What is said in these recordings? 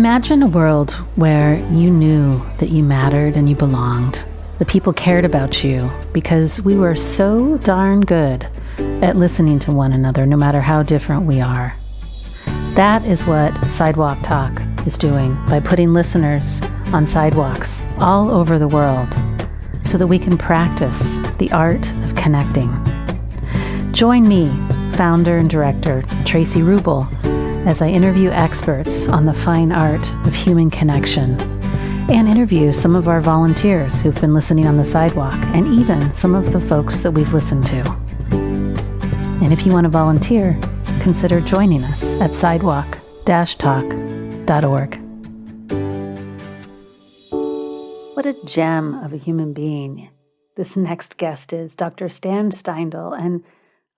Imagine a world where you knew that you mattered and you belonged. The people cared about you because we were so darn good at listening to one another, no matter how different we are. That is what Sidewalk Talk is doing by putting listeners on sidewalks all over the world so that we can practice the art of connecting. Join me, founder and director Traci Ruble, as I interview experts on the fine art of human connection and interview some of our volunteers who've been listening on the sidewalk and even some of the folks that we've listened to. And if you want to volunteer, consider joining us at sidewalk-talk.org. What a gem of a human being this next guest is, Dr. Steindl, and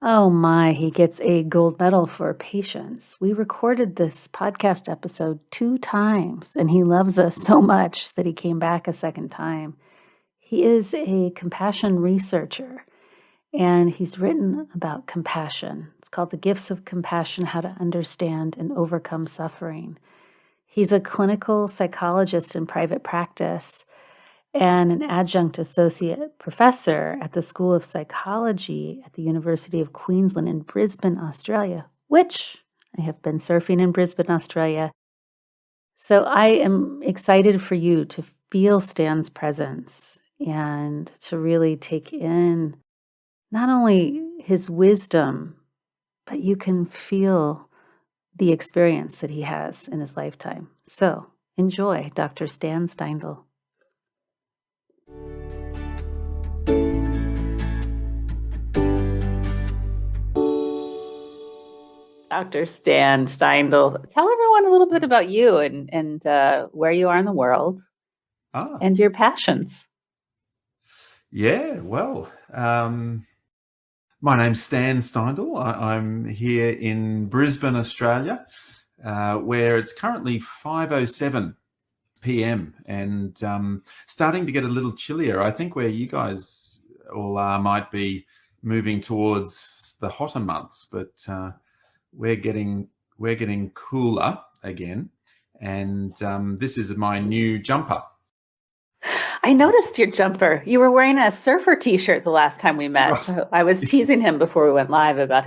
oh my, he gets a gold medal for patience. We recorded this podcast episode 2 times, and he loves us so much that he came back a second time. He is a compassion researcher, and he's written about compassion. It's called The Gifts of Compassion: How to Understand and Overcome Suffering. He's a clinical psychologist in private practice and an adjunct associate professor at the School of Psychology at the University of Queensland in Brisbane, Australia, which I have been surfing in Brisbane, Australia. So I am excited for you to feel Stan's presence and to really take in not only his wisdom, but you can feel the experience that he has in his lifetime. So enjoy Dr. Stan Steindl. Dr. Stan Steindl, tell everyone a little bit about you and where you are in the world and your passions. Yeah, well, my name's Stan Steindl. I'm here in Brisbane, Australia, where it's currently 5:07 p.m. and starting to get a little chillier. I think where you guys all are might be moving towards the hotter months, but we're getting cooler again, and this is my new jumper. I noticed your jumper. You were wearing a surfer T-shirt the last time we met, so I was teasing him before we went live about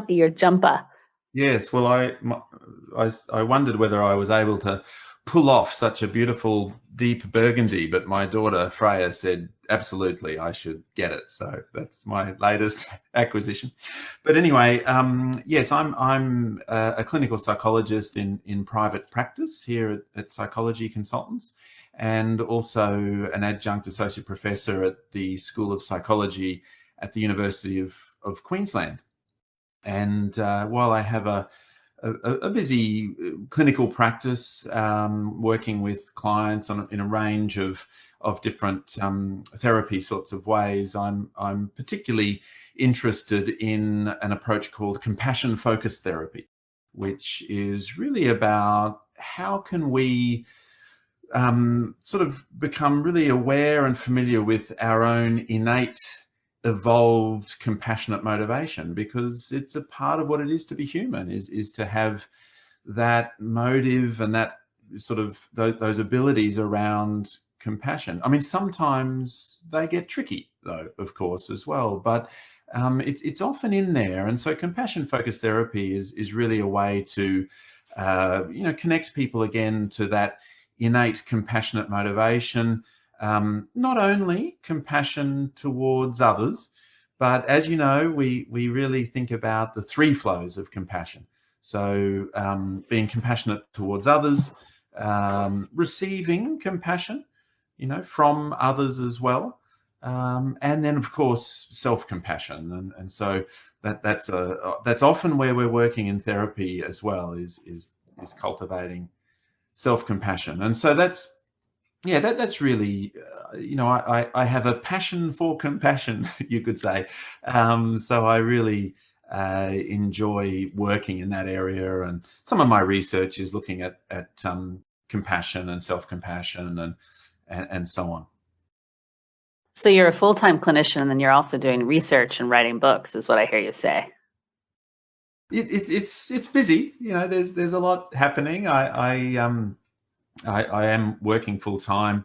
your jumper. Yes, well, I wondered whether I was able to pull off such a beautiful deep burgundy, but my daughter Freya said absolutely I should get it, so that's my latest acquisition. But anyway, yes, I'm a clinical psychologist in private practice here at Psychology Consultants, and also an adjunct associate professor at the School of Psychology at the University of Queensland. And while I have a busy clinical practice, working with clients in a range of different therapy sorts of ways, I'm particularly interested in an approach called compassion-focused therapy, which is really about how can we sort of become really aware and familiar with our own innate, evolved, compassionate motivation, because it's a part of what it is to be human, is to have that motive and that sort of those abilities around compassion. I mean, sometimes they get tricky, though, of course, as well, but it's often in there. And so compassion-focused therapy is really a way to connect people again to that innate compassionate motivation, not only compassion towards others, but as you know, we really think about the 3 flows of compassion. So being compassionate towards others, receiving compassion, from others as well, and then of course self-compassion. And so that's often where we're working in therapy as well, is cultivating self-compassion. And so that's really, I have a passion for compassion, you could say. So I really enjoy working in that area. And some of my research is looking at compassion and self-compassion and so on. So you're a full-time clinician, and then you're also doing research and writing books, is what I hear you say. It's busy. There's a lot happening. I am working full time.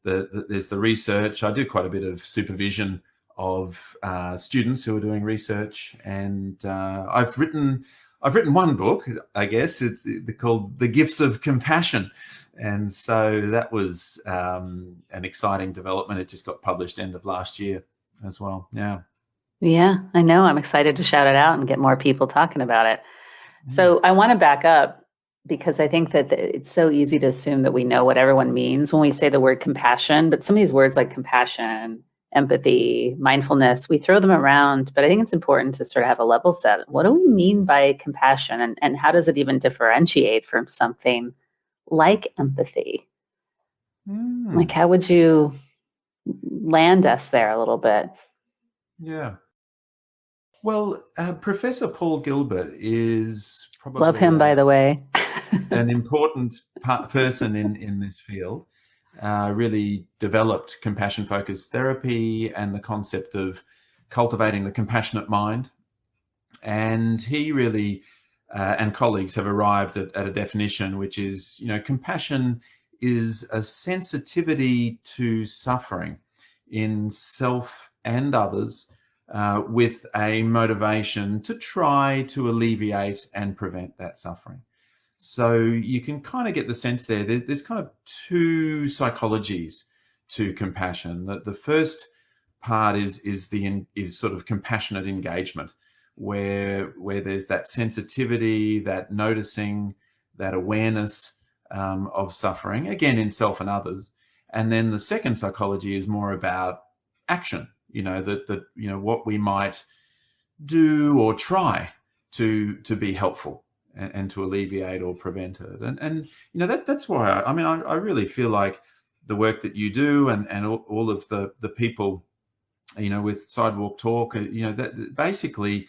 There's the research. I do quite a bit of supervision of students who are doing research, and I've written one book. I guess it's called "The Gifts of Compassion," and so that was an exciting development. It just got published end of last year as well. Yeah. Yeah, I know. I'm excited to shout it out and get more people talking about it. So I want to back up because I think that it's so easy to assume that we know what everyone means when we say the word compassion, but some of these words like compassion, empathy, mindfulness, we throw them around, but I think it's important to sort of have a level set. What do we mean by compassion, and how does it even differentiate from something like empathy? Like, how would you land us there a little bit? Yeah. Well, Professor Paul Gilbert is probably Love him, by the way. an important person in this field. Really developed compassion-focused therapy and the concept of cultivating the compassionate mind. And he really and colleagues have arrived at a definition, which is, compassion is a sensitivity to suffering in self and others, with a motivation to try to alleviate and prevent that suffering. So you can kind of get the sense there's kind of two psychologies to compassion. The first part is sort of compassionate engagement, where there's that sensitivity, that noticing, that awareness of suffering, again in self and others. And then the second psychology is more about action. What we might do or try to be helpful and to alleviate or prevent it. And that's why I really feel like the work that you do and all of the people, with Sidewalk Talk, that basically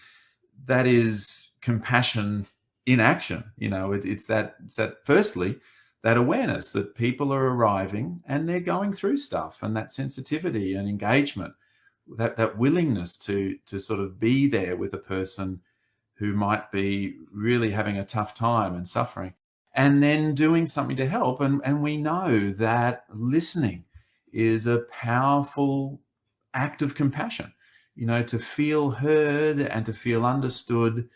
that is compassion in action. It's that firstly, that awareness that people are arriving and they're going through stuff, and that sensitivity and engagement, that willingness to sort of be there with a person who might be really having a tough time and suffering, and then doing something to help. And we know that listening is a powerful act of compassion, to feel heard and to feel understood,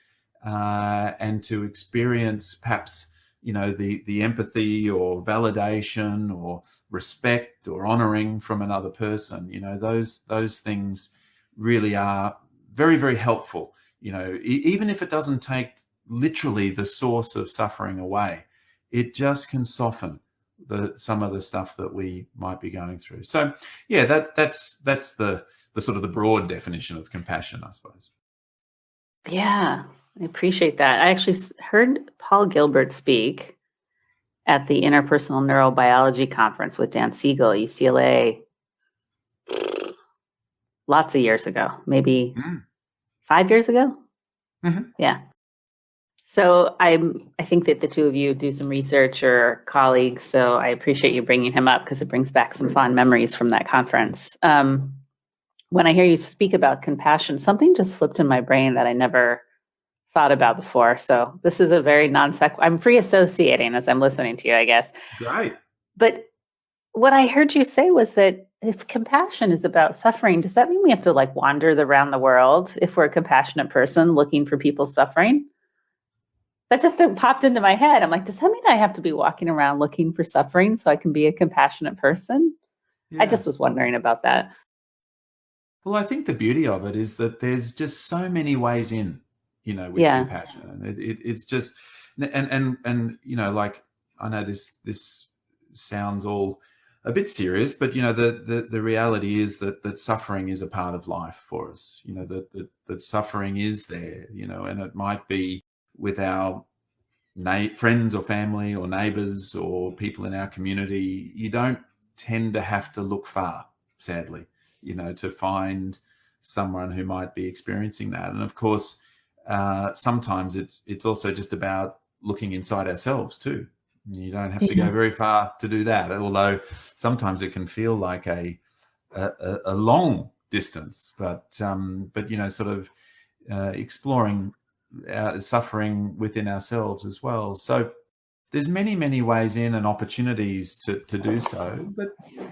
and to experience perhaps, the empathy or validation or respect or honoring from another person. Those things really are very, very helpful. Even if it doesn't take literally the source of suffering away, it just can soften some of the stuff that we might be going through. So yeah, that's the sort of the broad definition of compassion, I suppose. Yeah, I appreciate that. I actually heard Paul Gilbert speak at the Interpersonal Neurobiology Conference with Dan Siegel, UCLA, lots of years ago, maybe 5 years ago. Mm-hmm. Yeah. So I think that the two of you do some research or colleagues, so I appreciate you bringing him up because it brings back some fond memories from that conference. When I hear you speak about compassion, something just flipped in my brain that I never thought about before. So this is a very non-sequitur. I'm free associating as I'm listening to you, I guess. Great. But what I heard you say was that if compassion is about suffering, does that mean we have to like wander around the world if we're a compassionate person looking for people suffering? That just popped into my head. I'm like, does that mean I have to be walking around looking for suffering so I can be a compassionate person? Yeah. I just was wondering about that. Well, I think the beauty of it is that there's just so many ways in, with compassion. It's just, and like, I know this sounds all a bit serious, but the reality is that suffering is a part of life for us. That suffering is there. And it might be with our friends or family or neighbors or people in our community. You don't tend to have to look far, sadly, to find someone who might be experiencing that. And of course, sometimes it's also just about looking inside ourselves too. You don't have to go very far to do that, although sometimes it can feel like a long distance, but sort of exploring suffering within ourselves as well. So there's many ways in and opportunities to do so,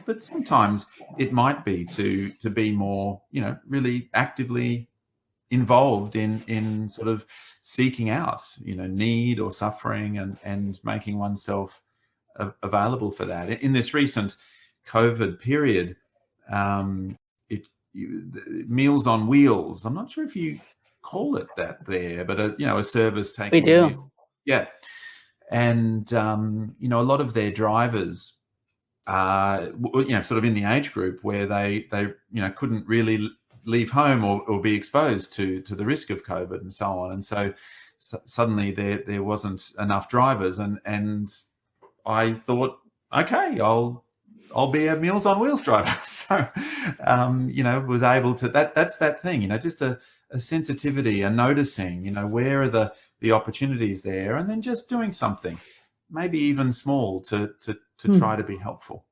but sometimes it might be to be more, really actively involved in sort of seeking out, need or suffering, and making oneself available for that. In this recent COVID period, Meals on Wheels, I'm not sure if you call it that there, but a service taking We do. yeah. And, a lot of their drivers are, sort of in the age group where they couldn't really leave home or be exposed to the risk of COVID and so on. And so suddenly there wasn't enough drivers. And I thought, okay, I'll be a Meals on Wheels driver. So, was able to, that's that thing, just a sensitivity, a noticing, where are the opportunities there, and then just doing something, maybe even small, to try to be helpful.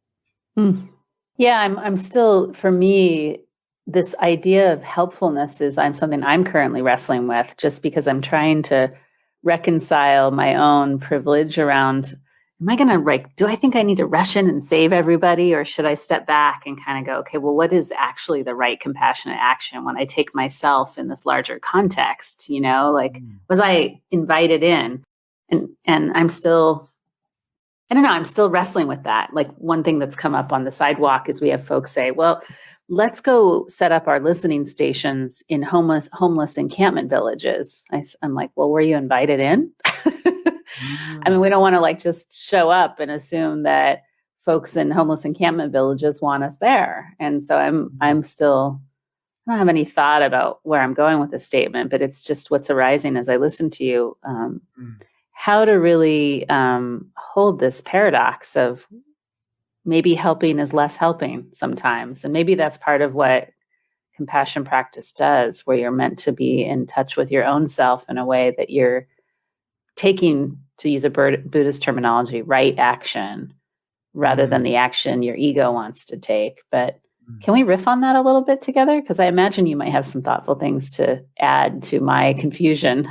Yeah, I'm still, for me, this idea of helpfulness is something I'm currently wrestling with, just because I'm trying to reconcile my own privilege around, am I going to, do I think I need to rush in and save everybody, or should I step back and kind of go, okay, well, what is actually the right compassionate action when I take myself in this larger context? Was I invited in? And I'm still, I don't know, I'm still wrestling with that. Like, one thing that's come up on the sidewalk is we have folks say, well, let's go set up our listening stations in homeless encampment villages. I'm like, well, were you invited in? I mean, we don't want to just show up and assume that folks in homeless encampment villages want us there. And so I'm still, I don't have any thought about where I'm going with this statement, but it's just what's arising as I listen to you, how to really hold this paradox of maybe helping is less helping sometimes. And maybe that's part of what compassion practice does, where you're meant to be in touch with your own self in a way that you're taking, to use a Buddhist terminology, right action, rather than the action your ego wants to take. But can we riff on that a little bit together? Because I imagine you might have some thoughtful things to add to my confusion.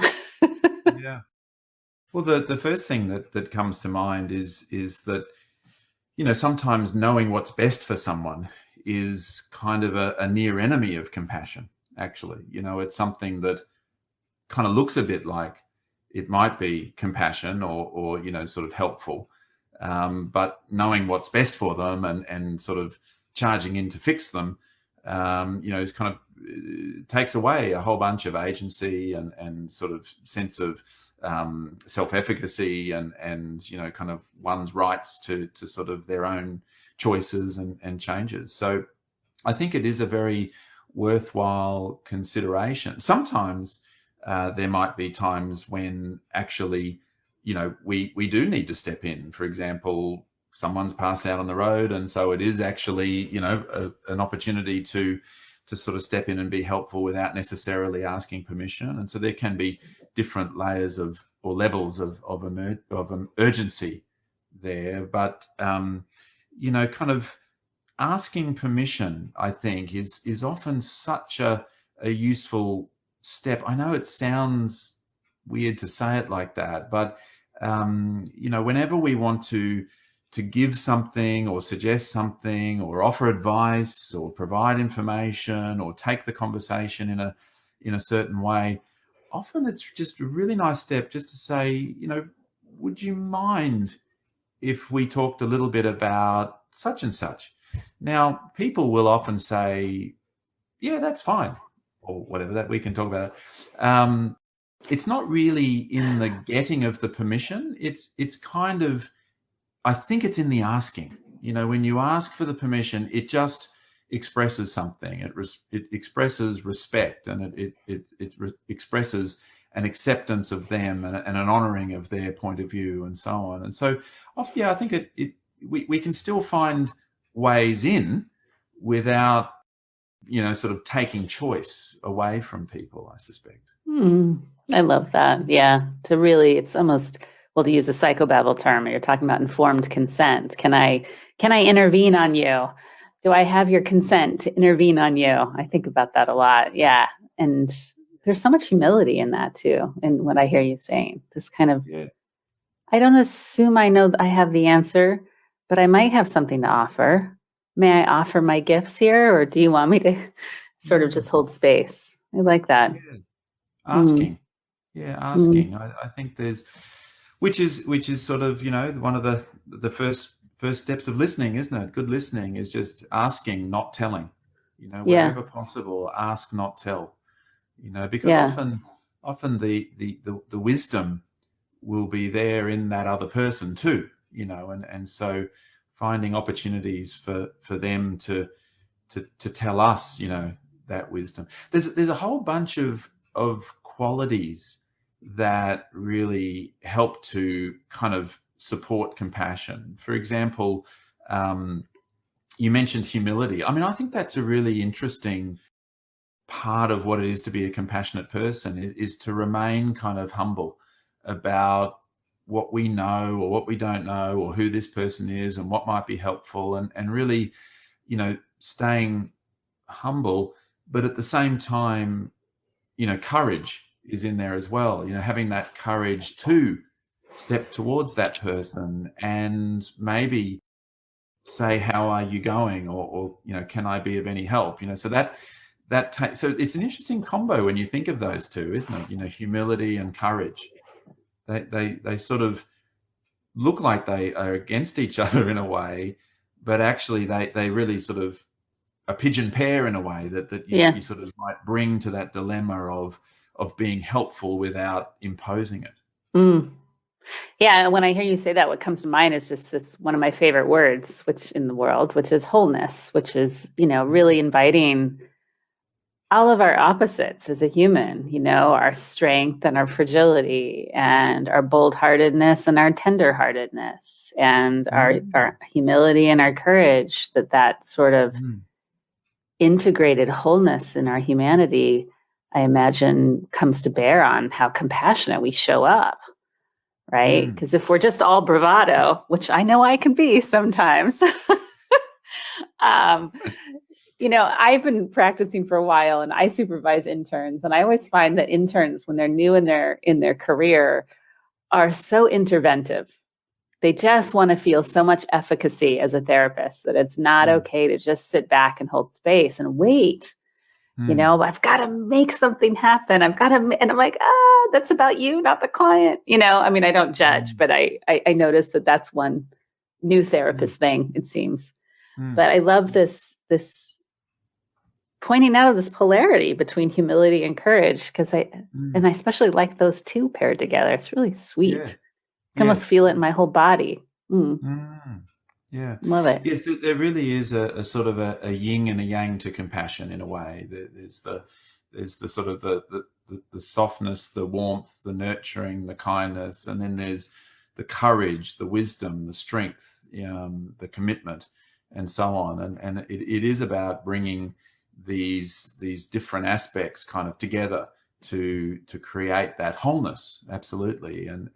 Yeah. Well, the first thing that comes to mind is that, sometimes knowing what's best for someone is kind of a near enemy of compassion, actually. It's something that kind of looks a bit like it might be compassion or sort of helpful. But knowing what's best for them and sort of charging in to fix them, is kind of takes away a whole bunch of agency and sort of sense of self-efficacy and kind of one's rights to sort of their own choices and changes. So I think it is a very worthwhile consideration. Sometimes there might be times when actually, we do need to step in. For example, someone's passed out on the road, and so it is actually, an opportunity to sort of step in and be helpful without necessarily asking permission. And so there can be different layers or levels of urgency there. But, kind of asking permission, I think, is often such a useful step. I know it sounds weird to say it like that, but, whenever we want to give something or suggest something or offer advice or provide information or take the conversation in a certain way, often it's just a really nice step just to say, would you mind if we talked a little bit about such and such? Now, people will often say, yeah, that's fine, or whatever, that we can talk about it. It's not really in the getting of the permission. It's kind of, I think it's in the asking. When you ask for the permission, it just expresses something. It expresses respect, and it expresses an acceptance of them and an honoring of their point of view and so on. And so, I think we can still find ways in without, sort of taking choice away from people, I suspect. I love that. Yeah. To really, it's almost, well, to use a psychobabble term, you're talking about informed consent. Can I intervene on you? Do I have your consent to intervene on you? I think about that a lot. Yeah. And there's so much humility in that too, in what I hear you saying. This kind of I don't assume I know I have the answer, but I might have something to offer. May I offer my gifts here, or do you want me to sort of just Mm, hold space? I like that. yeah. Mm, Asking. Yeah, mm, asking. I think there's which is sort of, one of the first steps of listening, isn't it? Good listening is just asking, not telling. yeah, Wherever possible, ask, not tell. Because yeah. often the wisdom will be there in that other person too, and so finding opportunities for them to tell us, that wisdom. There's a whole bunch of qualities that really help to kind of support compassion. For example, um, you mentioned humility. I mean, I think that's a really interesting part of what it is to be a compassionate person is to remain kind of humble about what we know or what we don't know, or who this person is and what might be helpful, and really, staying humble, but at the same time, courage is in there as well. Having that courage to step towards that person and maybe say, "How are you going?" or "Can I be of any help?" So so it's an interesting combo when you think of those two, isn't it? Humility and courage. They sort of look like they are against each other in a way, but actually they really sort of a pigeon pair in a way that you Yeah. sort of might bring to that dilemma of being helpful without imposing it. Mm. Yeah, when I hear you say that, what comes to mind is just this one of my favorite words, which in the world, which is wholeness, which is, really inviting all of our opposites as a human, our strength and our fragility, and our bold-heartedness and our tender-heartedness, and Mm, our humility and our courage, that sort of mm, integrated wholeness in our humanity, I imagine, comes to bear on how compassionate we show up, right? mm, Because if we're just all bravado, which I know I can be sometimes, um, I've been practicing for a while, and I supervise interns, and I always find that interns, when they're new in their career, are so interventive. They just want to feel so much efficacy as a therapist that it's not mm, okay to just sit back and hold space and wait. mm, I've got to make something happen. And I'm like, that's about you, not the client. I mean, I don't judge, mm, but I noticed that that's one new mm, therapist thing, it seems. mm, But I love this pointing out of this polarity between humility and courage, because mm. I especially like those two paired together. It's really Yeah. sweet. I can almost Yes. feel it in my whole body. Mm. Yeah. Love it. Yes, there really is a sort of a yin and a yang to compassion in a way. There's the sort of the softness, the warmth, the nurturing, the kindness, and then there's the courage, the wisdom, the strength, the commitment, and so on. And it is about bringing these different aspects kind of together to create that wholeness. Absolutely. And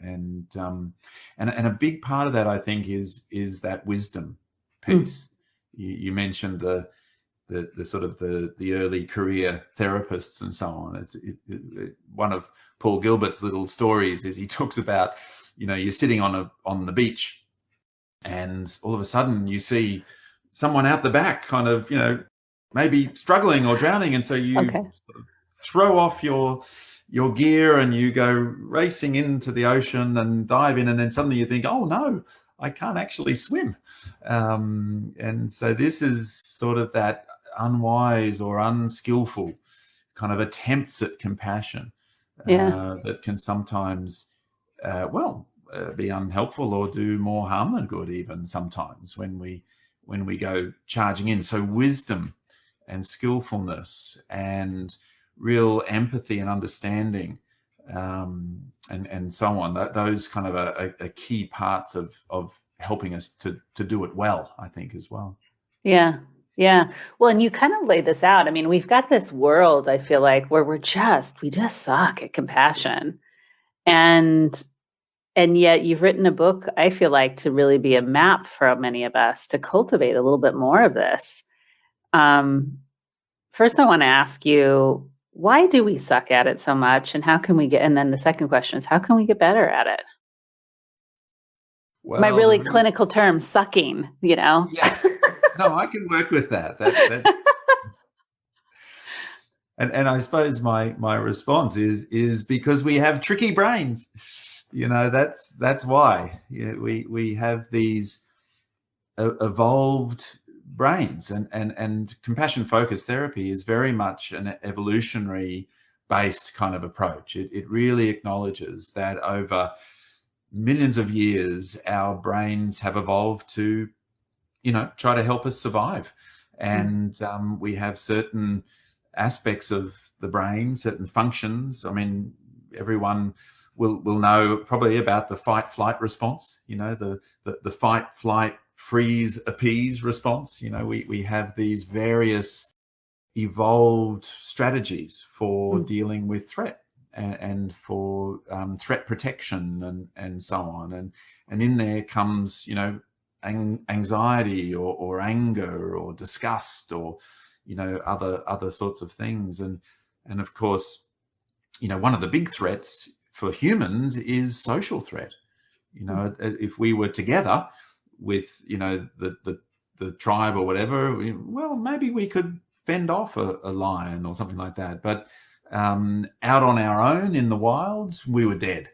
a big part of that, I think, is that wisdom Mm. piece. You mentioned the sort of the early career therapists and so on. One of Paul Gilbert's little stories is he talks about, you're sitting on the beach, and all of a sudden you see someone out the back kind of, maybe struggling or drowning, and so you Okay. sort of throw off your gear and you go racing into the ocean and dive in, and then suddenly you think, oh no, I can't actually swim. And so this is sort of that unwise or unskillful kind of attempts at compassion Yeah. that can sometimes, be unhelpful or do more harm than good, even sometimes when we go charging in. So wisdom and skillfulness and real empathy and understanding, and so on. Those kind of are key parts of helping us to do it well, I think, as well. Yeah. Yeah. Well, and you kind of lay this out. I mean, we've got this world, I feel like, where we just suck at compassion. And yet you've written a book, I feel like, to really be a map for many of us to cultivate a little bit more of this. Um, First, I want to ask you, why do we suck at it so much, and how can we get? And then the second question is, how can we get better at it? My Well, really clinical term, sucking, yeah, no, I can work with that. And I suppose my response is because we have tricky brains. That's why. We have these evolved brains, and compassion focused therapy is very much an evolutionary based kind of approach. It really acknowledges that over millions of years our brains have evolved to try to help us survive, and we have certain aspects of the brain, certain functions. I mean, everyone will know probably about the fight flight response, the fight flight freeze appease response. We have these various evolved strategies for dealing with threat, and for threat protection, and so on. And in there comes anxiety, or anger, or disgust, or other sorts of things. And of course, one of the big threats for humans is social threat. If we were together with the tribe or whatever, well, maybe we could fend off a lion or something like that. But out on our own in the wilds, we were dead.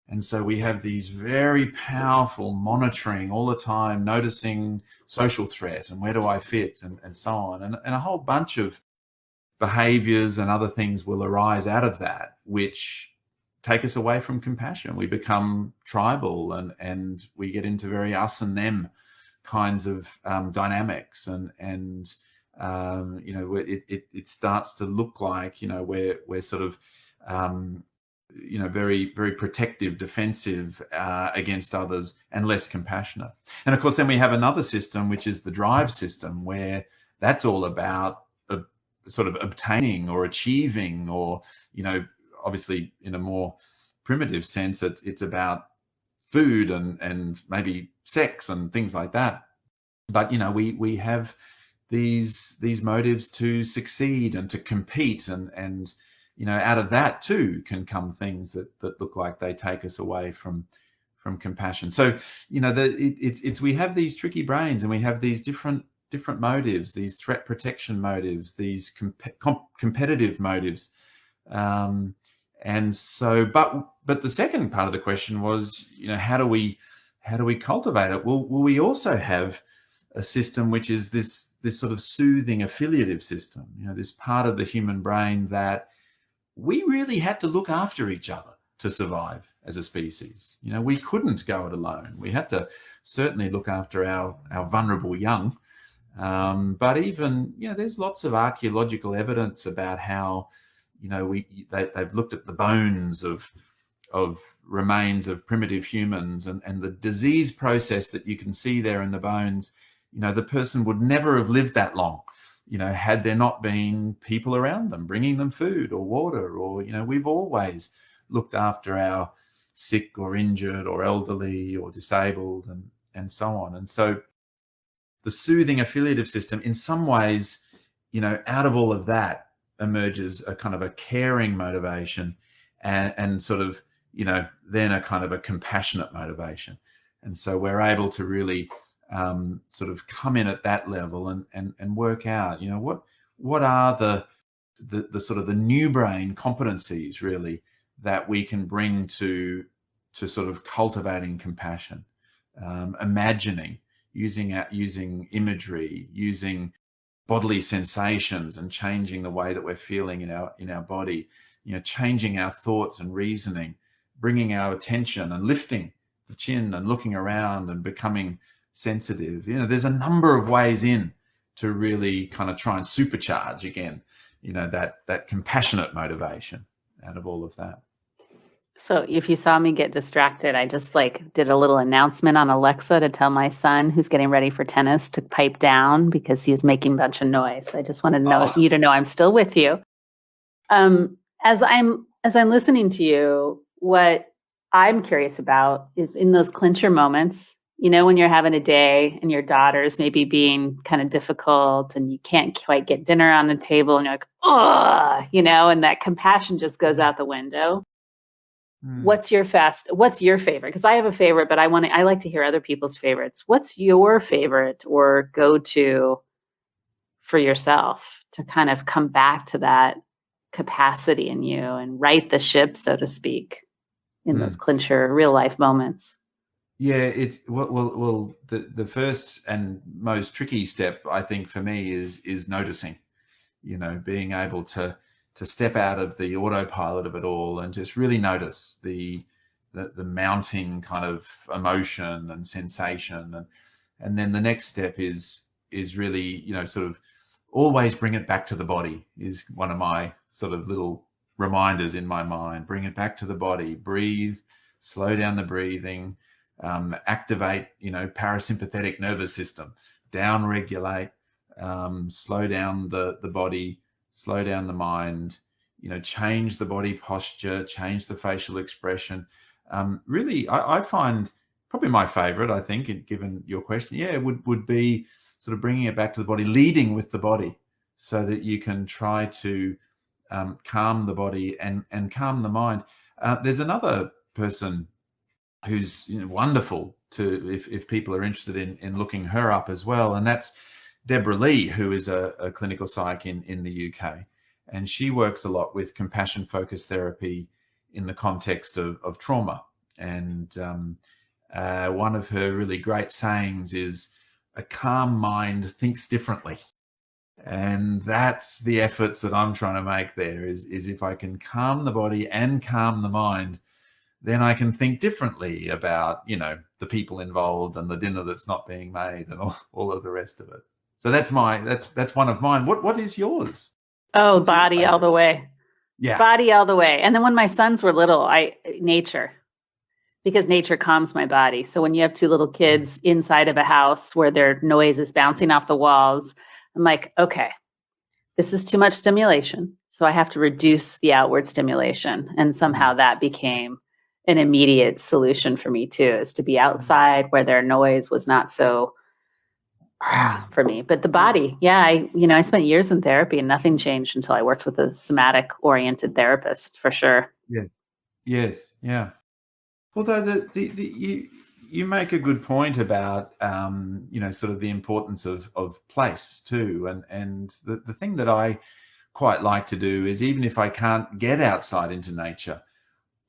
And so we have these very powerful monitoring all the time, noticing social threat and where do I fit, and so on. And a whole bunch of behaviors and other things will arise out of that, which take us away from compassion. We become tribal, and we get into very us and them kinds of dynamics. And it starts to look like, we're sort of, very, very protective, defensive against others, and less compassionate. And of course, then we have another system, which is the drive system, where that's all about sort of obtaining or achieving, or, obviously in a more primitive sense, it's about food and maybe sex and things like that. But, we have these motives to succeed and to compete, and out of that too can come things that look like they take us away from compassion. So, we have these tricky brains, and we have these different motives, these threat protection motives, these competitive motives. And so, but the second part of the question was, how do we cultivate it? Well, we also have a system which is this sort of soothing affiliative system, this part of the human brain that we really had to look after each other to survive as a species. We couldn't go it alone. We had to certainly look after our vulnerable young. But even, there's lots of archaeological evidence about how, they've looked at the bones of remains of primitive humans, and the disease process that you can see there in the bones. The person would never have lived that long, had there not been people around them bringing them food or water, or, we've always looked after our sick or injured or elderly or disabled, and so on. And so the soothing affiliative system, in some ways, out of all of that emerges a kind of a caring motivation, and sort of, then a kind of a compassionate motivation. And so we're able to really sort of come in at that level and work out, what are the sort of the new brain competencies really that we can bring to sort of cultivating compassion, imagining, using imagery, using bodily sensations, and changing the way that we're feeling in our body, changing our thoughts and reasoning, bringing our attention and lifting the chin and looking around and becoming sensitive. There's a number of ways in to really kind of try and supercharge again, that compassionate motivation out of all of that. So if you saw me get distracted, I just did a little announcement on Alexa to tell my son, who's getting ready for tennis, to pipe down because he was making a bunch of noise. I just wanted you to know I'm still with you. As I'm listening to you, what I'm curious about is in those clincher moments, when you're having a day and your daughter's maybe being kind of difficult and you can't quite get dinner on the table, and you're like, oh, and that compassion just goes out the window. Mm. What's your favorite? Because I have a favorite, but I like to hear other people's favorites. What's your favorite or go-to for yourself to kind of come back to that capacity in you and right the ship, so to speak, in those Mm. clincher real life moments? Yeah, it's well. The first and most tricky step, I think, for me is noticing. Being able to step out of the autopilot of it all and just really notice the mounting kind of emotion and sensation, and then the next step is really sort of always bring it back to the body is one of my sort of little reminders in my mind. Bring it back to the body, breathe, slow down the breathing, activate parasympathetic nervous system, down regulate, slow down the body, slow down the mind, change the body posture, change the facial expression. Really, I find probably my favorite, I think, given your question, would be sort of bringing it back to the body, leading with the body so that you can try to calm the body and calm the mind. There's another person who's wonderful to if people are interested in looking her up as well, and that's Deborah Lee, who is a clinical psych in the UK, and she works a lot with compassion focused therapy in the context of trauma. And one of her really great sayings is, "A calm mind thinks differently." And that's the efforts that I'm trying to make there is if I can calm the body and calm the mind, then I can think differently about, the people involved and the dinner that's not being made and all of the rest of it. So that's one of mine. What is yours? Oh, body all the way. Yeah. Body all the way. And then when my sons were little, nature, because nature calms my body. So when you have two little kids inside of a house where their noise is bouncing off the walls, I'm like, okay, this is too much stimulation. So I have to reduce the outward stimulation. And somehow that became an immediate solution for me too, is to be outside where their noise was not so for me. But the body, I spent years in therapy and nothing changed until I worked with a somatic oriented therapist, for sure. Yeah. Yes. Yeah. Although you make a good point about sort of the importance of place too, and the thing that I quite like to do is, even if I can't get outside into nature,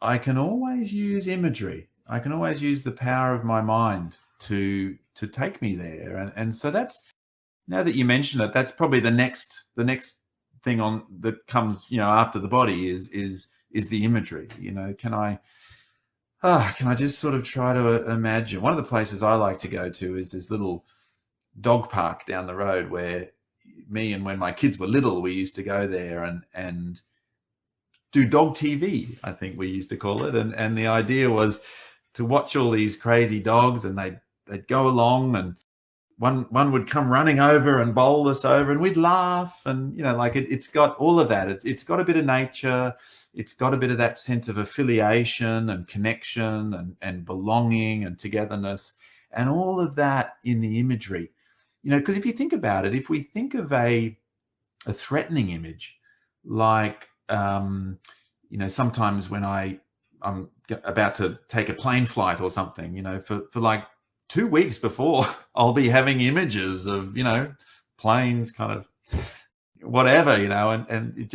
I can always use imagery. I can always use the power of my mind to take me there, and so that's, now that you mention it, that's probably the next thing on that comes after the body is the imagery. Can I just sort of try to imagine? One of the places I like to go to is this little dog park down the road where when my kids were little, we used to go there and do dog TV, I think we used to call it. And the idea was to watch all these crazy dogs, and they'd go along, and one would come running over and bowl us over, and we'd laugh. And, it's got all of that. It's got a bit of nature. It's got a bit of that sense of affiliation and connection and belonging and togetherness, and all of that in the imagery. Because if you think about it, if we think of a threatening image, like, sometimes when I'm about to take a plane flight or something, for like 2 weeks before, I'll be having images of, planes kind of whatever, and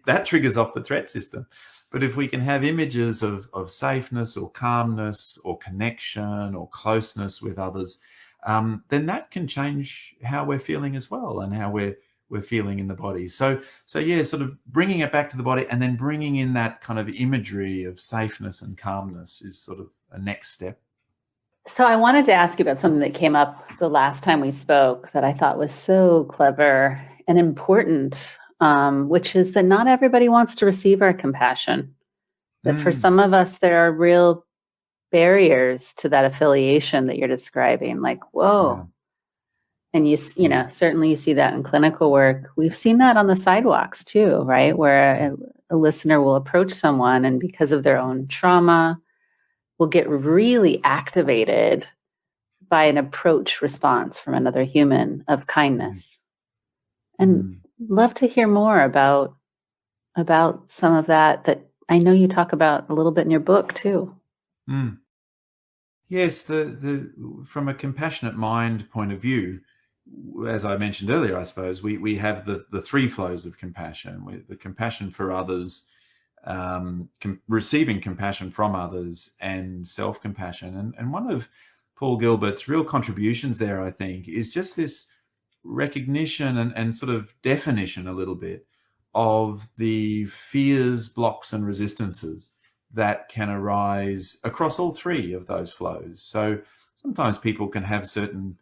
that triggers off the threat system. But if we can have images of safeness or calmness or connection or closeness with others, then that can change how we're feeling as well, and how we're feeling in the body. So yeah, sort of bringing it back to the body and then bringing in that kind of imagery of safeness and calmness is sort of a next step. So I wanted to ask you about something that came up the last time we spoke that I thought was so clever and important, which is that not everybody wants to receive our compassion. That for some of us, there are real barriers to that affiliation that you're describing, like, whoa. Yeah. And you certainly you see that in clinical work. We've seen that on the sidewalks too, right? Where a listener will approach someone, and because of their own trauma, will get really activated by an approach response from another human of kindness. And love to hear more about some of that I know you talk about a little bit in your book too. Mm. Yes, the from a compassionate mind point of view, as I mentioned earlier, I suppose we have the three flows of compassion: the compassion for others, receiving compassion from others, and self-compassion. And one of Paul Gilbert's real contributions there, I think, is just this recognition and sort of definition a little bit of the fears, blocks, and resistances that can arise across all three of those flows. So sometimes people can have certain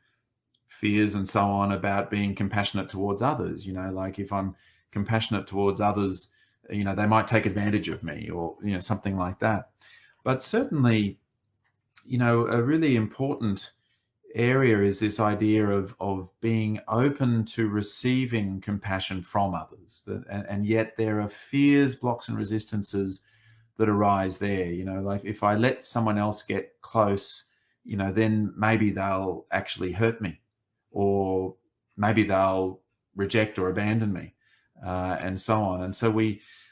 fears and so on about being compassionate towards others. Like if I'm compassionate towards others, they might take advantage of me, or something like that. But certainly, a really important area is this idea of being open to receiving compassion from others, and yet there are fears, blocks, and resistances that arise there. Like if I let someone else get close, then maybe they'll actually hurt me, or maybe they'll reject or abandon me, and so on. And so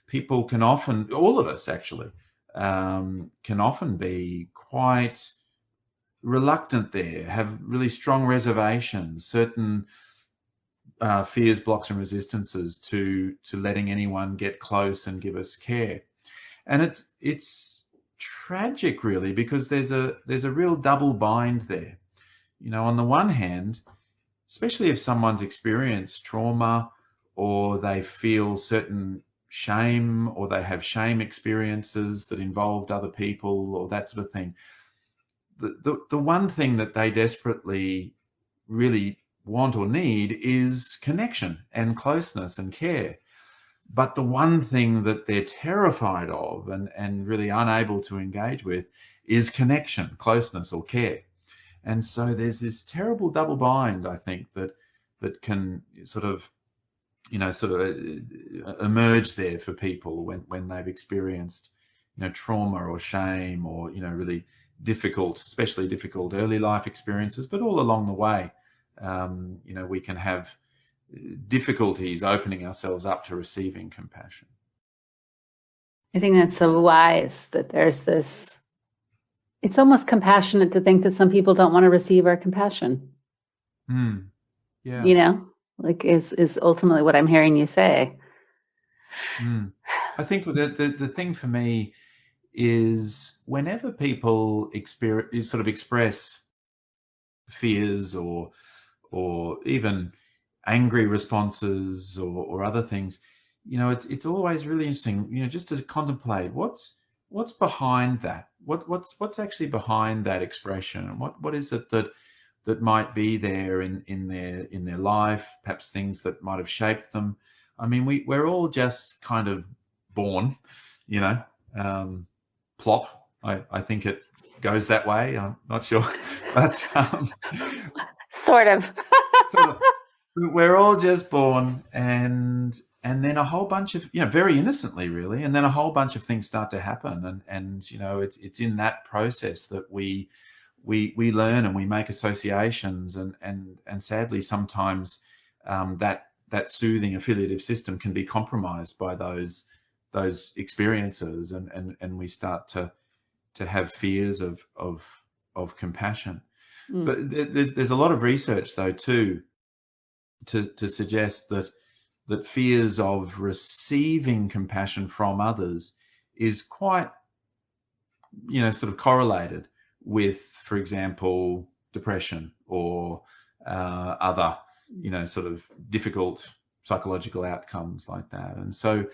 people can often, all of us actually, can often be quite reluctant there, have really strong reservations, certain fears, blocks, and resistances to letting anyone get close and give us care. And it's tragic, really, because there's a real double bind there. On the one hand, especially if someone's experienced trauma, or they feel certain shame, or they have shame experiences that involved other people, or that sort of thing, the one thing that they desperately really want or need is connection and closeness and care. But the one thing that they're terrified of and really unable to engage with is connection, closeness, or care. And so there's this terrible double bind, I think, that can sort of emerge there for people when they've experienced trauma or shame, or really difficult, especially difficult early life experiences. But all along the way, we can have difficulties opening ourselves up to receiving compassion. I think that's so wise that there's this, it's almost compassionate to think that some people don't want to receive our compassion. Yeah. Like is ultimately what I'm hearing you say. I think the thing for me is whenever people express fears or even angry responses or other things, it's always really interesting, just to contemplate what's behind that, what's actually behind that expression, and what is it that might be there in their life, perhaps things that might have shaped them. I mean, we're all just kind of born, plop. I think it goes that way. I'm not sure, but sort of. We're all just born, and then a whole bunch of, very innocently, really, and then a whole bunch of things start to happen, and it's in that process that we learn and we make associations, and sadly sometimes that soothing affiliative system can be compromised by those experiences, and we start to have fears of compassion. But there's a lot of research, though, too, to suggest that fears of receiving compassion from others is quite, sort of correlated with, for example, depression or other, sort of difficult psychological outcomes like that. And so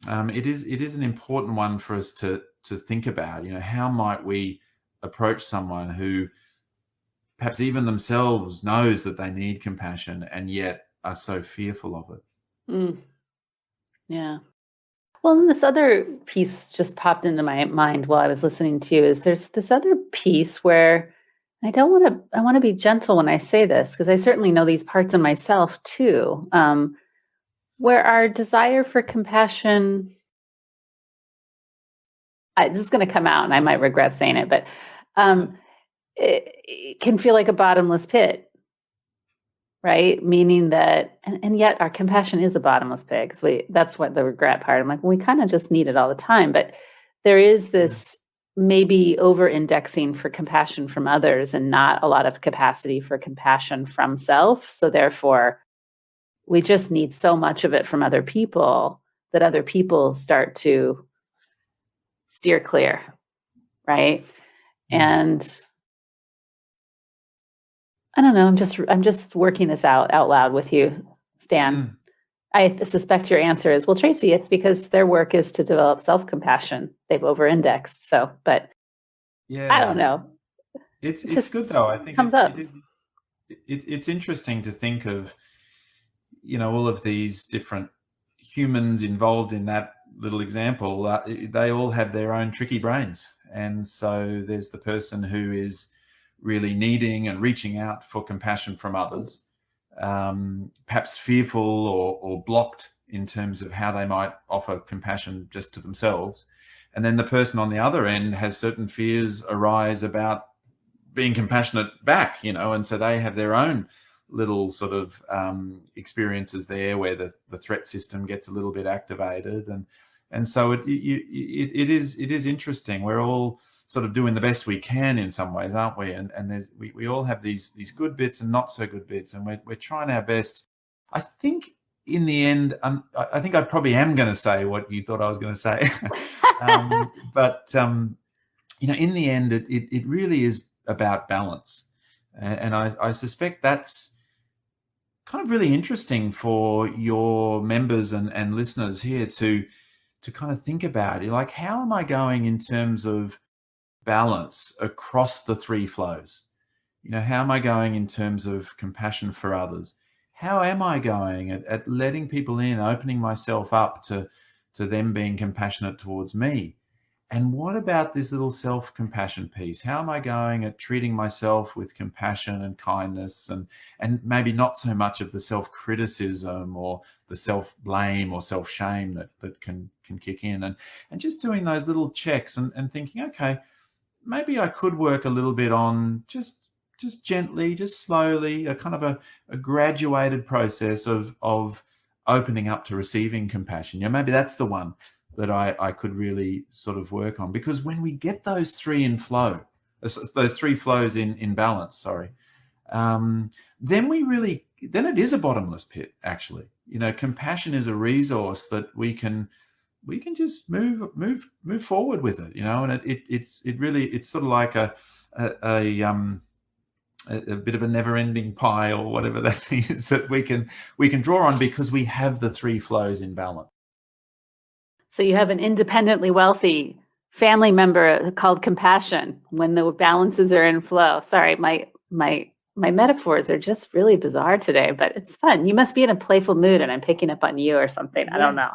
it is an important one for us to think about. How might we approach someone who perhaps even themselves knows that they need compassion and yet are so fearful of it? Yeah. Well, and this other piece just popped into my mind while I was listening to you, is there's this other piece where I want to be gentle when I say this, because I certainly know these parts of myself too, where our desire for compassion, this is going to come out and I might regret saying it, but it can feel like a bottomless pit, right? Meaning that, and yet our compassion is a bottomless pit, because that's what the regret part. I'm like, well, we kind of just need it all the time. But there is this maybe over indexing for compassion from others and not a lot of capacity for compassion from self. So therefore, we just need so much of it from other people that other people start to steer clear, right? And I don't know, I'm just working this out loud with you, Stan. I suspect your answer is, well, Traci, it's because their work is to develop self-compassion. They've over-indexed. So, but I don't know. It's good though. I think comes up. It's interesting to think of, all of these different humans involved in that little example. They all have their own tricky brains. And so there's the person who is really needing and reaching out for compassion from others, perhaps fearful or blocked in terms of how they might offer compassion just to themselves. And then the person on the other end has certain fears arise about being compassionate back, and so they have their own little sort of experiences there where the threat system gets a little bit activated. And so it is interesting. We're all sort of doing the best we can in some ways, aren't we? And we all have these good bits and not so good bits, and we're trying our best. I think in the end, I think I probably am going to say what you thought I was going to say, but in the end, it really is about balance, and I suspect that's kind of really interesting for your members and listeners here to kind of think about. Like, how am I going in terms of balance across the three flows? How am I going in terms of compassion for others? How am I going at letting people in, opening myself up to them being compassionate towards me? And what about this little self-compassion piece? How am I going at treating myself with compassion and kindness, and maybe not so much of the self-criticism or the self-blame or self-shame that can kick in, and just doing those little checks and thinking, okay, maybe I could work a little bit on just gently, just slowly, a kind of a graduated process of opening up to receiving compassion. Maybe that's the one that I could really sort of work on, because when we get those three in flow, those three flows in balance, then it is a bottomless pit, actually. Compassion is a resource that we can just move forward with it, and it's sort of like a bit of a never-ending pie, or whatever that thing is, that we can draw on, because we have the three flows in balance. So you have an independently wealthy family member called compassion when the balances are in flow. Sorry, my metaphors are just really bizarre today, but it's fun. You must be in a playful mood and I'm picking up on you or something. Yeah. I don't know.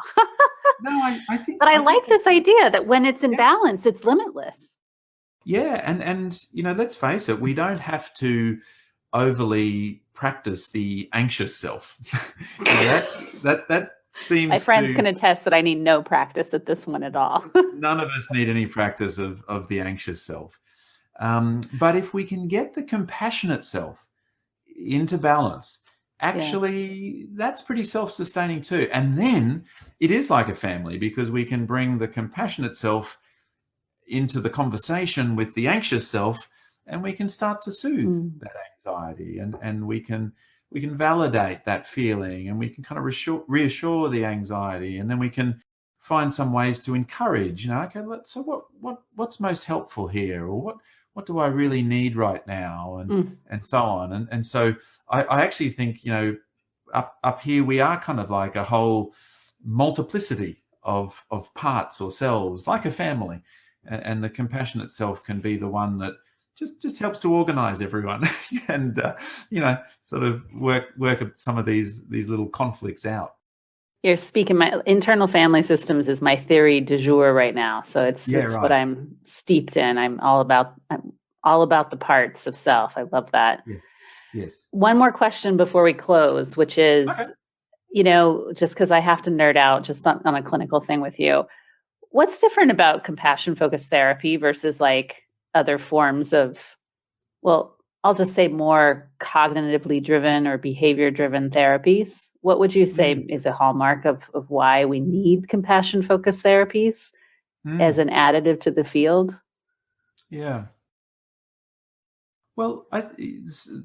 No, I think. But I like this idea that when it's in balance, it's limitless. Yeah, and let's face it, we don't have to overly practice the anxious self. that seems. My friends can attest that I need no practice at this one at all. None of us need any practice of the anxious self. But if we can get the compassionate self into balance, actually, that's pretty self-sustaining too. And then it is like a family, because we can bring the compassionate self into the conversation with the anxious self, and we can start to soothe that anxiety, and we can validate that feeling, and we can kind of reassure the anxiety, and then we can find some ways to encourage, okay, so what's most helpful here, or what do I really need right now, and so on. And so I actually think, up here we are kind of like a whole multiplicity of parts or selves, like a family, and the compassionate self can be the one that just helps to organize everyone and sort of work some of these little conflicts out. You're speaking, my internal family systems is my theory du jour right now. So it's right. What I'm steeped in. I'm all about the parts of self. I love that. Yeah. Yes. One more question before we close, which is, just because I have to nerd out just on a clinical thing with you. What's different about compassion-focused therapy versus like other forms of, I'll just say more cognitively driven or behavior driven therapies. What would you say Mm, is a hallmark of why we need compassion focused therapies as mm, an additive to the field? yeah. Well,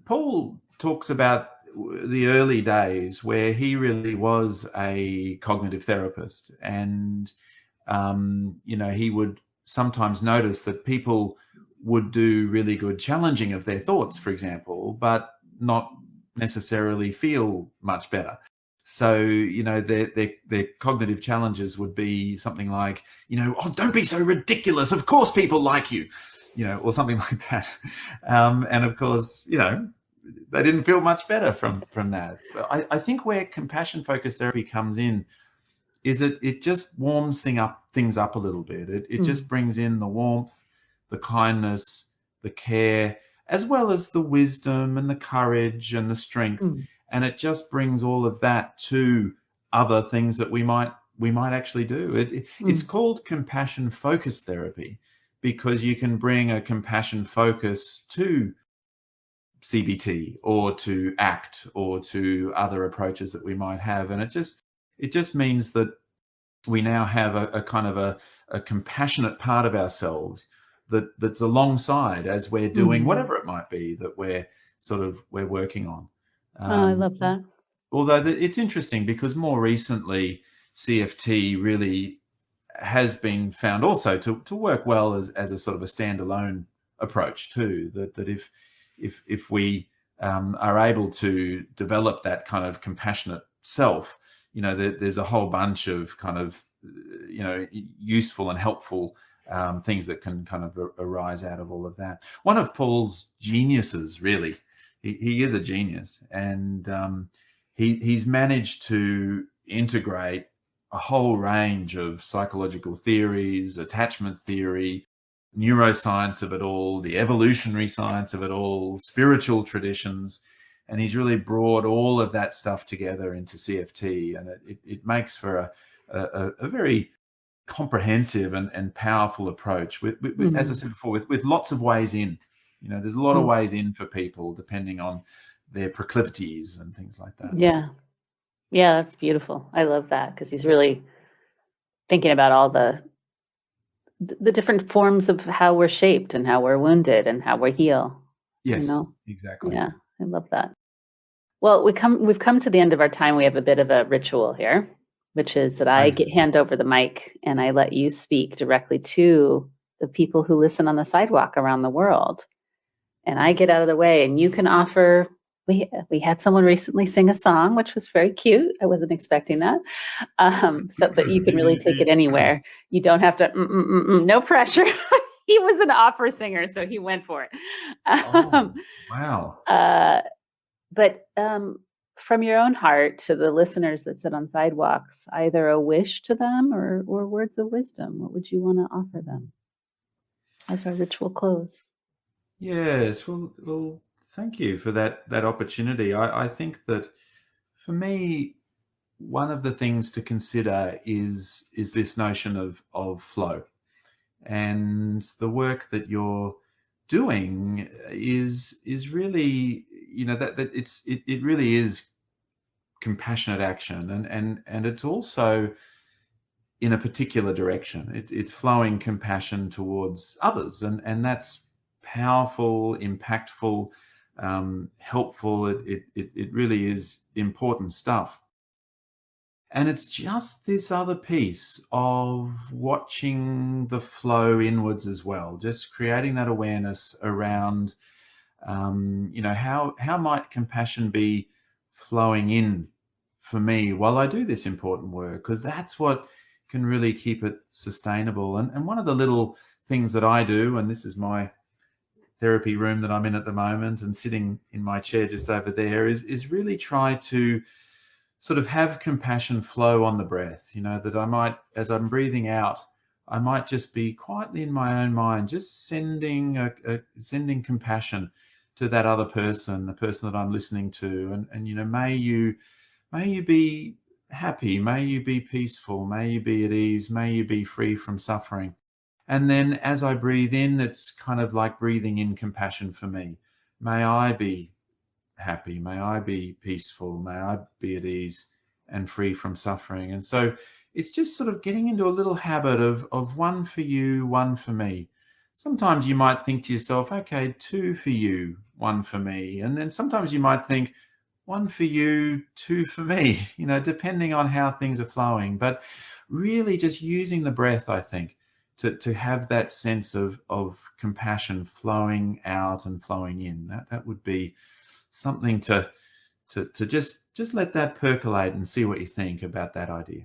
Paul talks about the early days where he really was a cognitive therapist, and he would sometimes notice that people would do really good challenging of their thoughts, for example, but not necessarily feel much better. So, their cognitive challenges would be something like, oh, don't be so ridiculous. Of course, people like you, or something like that. And of course, they didn't feel much better from that. But I think where compassion focused therapy comes in is it just warms things up a little bit. It just Mm, brings in the warmth, the kindness, the care, as well as the wisdom and the courage and the strength. mm, And it just brings all of that to other things that we might actually do. It's mm, called compassion focused therapy because you can bring a compassion focus to CBT or to ACT or to other approaches that we might have. And it just means that we now have a kind of a compassionate part of ourselves that's alongside as we're doing mhm. whatever it might be that we're working on. Oh, I Um, love that. Although it's interesting because more recently CFT really has been found also to work well as a sort of a standalone approach too. That if we are able to develop that kind of compassionate self, there's a whole bunch of kind of useful and helpful things that can kind of arise out of all of that. One of Paul's geniuses, really, he is a genius, and he's managed to integrate a whole range of psychological theories, attachment theory, neuroscience of it all, the evolutionary science of it all, spiritual traditions. And he's really brought all of that stuff together into CFT. And it makes for a very comprehensive and powerful approach, as I Mm, said before, with lots of ways in. There's a lot of mm. ways in for people depending on their proclivities and things like that. Yeah. Yeah, that's beautiful. I love that because he's really thinking about all the different forms of how we're shaped and how we're wounded and how we heal, you Yes, know? exactly. Yeah, I love that. Well, we've come to the end of our time. We have a bit of a ritual here, which is that Oh, I yes. hand over the mic and I let you speak directly to the people who listen on the sidewalk around the world. And I get out of the way and you can offer. We had someone recently sing a song, which was very cute. I wasn't expecting that. So, but you can really take it anywhere. You don't have to. No pressure. He was an opera singer, so he went for it. Oh, Um, wow. uh, but from your own heart to the listeners that sit on sidewalks, either a wish to them or words of wisdom. What would you want to offer them as our ritual close? Yes. Well, thank you for that opportunity. I think that for me, one of the things to consider is this notion of flow. And the work that you're doing is really, that it really is compassionate action, and it's also in a particular direction. It's flowing compassion towards others, and that's powerful, impactful, helpful. It really is important stuff. And it's just this other piece of watching the flow inwards as well, just creating that awareness around, how might compassion be flowing in for me while I do this important work? Because that's what can really keep it sustainable. And one of the little things that I do, and this is my therapy room that I'm in at the moment, and sitting in my chair just over there, is really try to sort of have compassion flow on the breath, that I might, as I'm breathing out, I might just be quietly in my own mind, just sending compassion to that other person, the person that I'm listening to. And may you be happy, may you be peaceful, may you be at ease, may you be free from suffering. And then as I breathe in, it's kind of like breathing in compassion for me. may I be happy, may I be peaceful, may I be at ease and free from suffering. And so it's just sort of getting into a little habit of one for you, one for me. Sometimes you might think to yourself, okay, two for you, one for me. And then sometimes you might think, one for you, two for me, depending on how things are flowing. But really just using the breath, I think, to have that sense of compassion flowing out and flowing in. That would be something to just let that percolate and see what you think about that idea.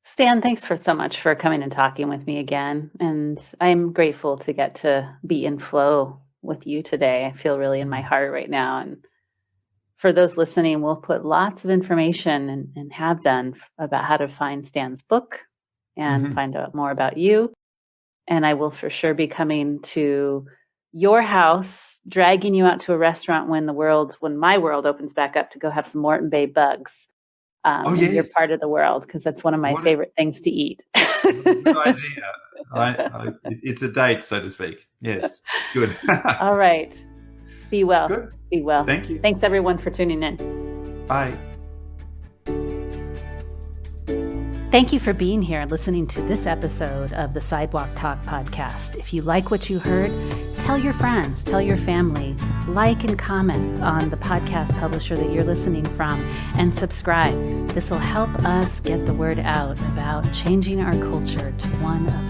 Stan, thanks so much for coming and talking with me again. And I'm grateful to get to be in flow with you today. I feel really in my heart right now. And for those listening, we'll put lots of information and have done about how to find Stan's book and find out more about you. And I will for sure be coming to your house, dragging you out to a restaurant when my world opens back up to go have some Moreton Bay bugs. In your part of the world, because that's one of my favorite things to eat. Good idea. It's a date, so to speak. Yes, good. All right. Be well. Good. Be well. Thank you. Thanks, everyone, for tuning in. Bye. Thank you for being here and listening to this episode of the Sidewalk Talk podcast. If you like what you heard, tell your friends, tell your family, like and comment on the podcast publisher that you're listening from, and subscribe. This will help us get the word out about changing our culture to one of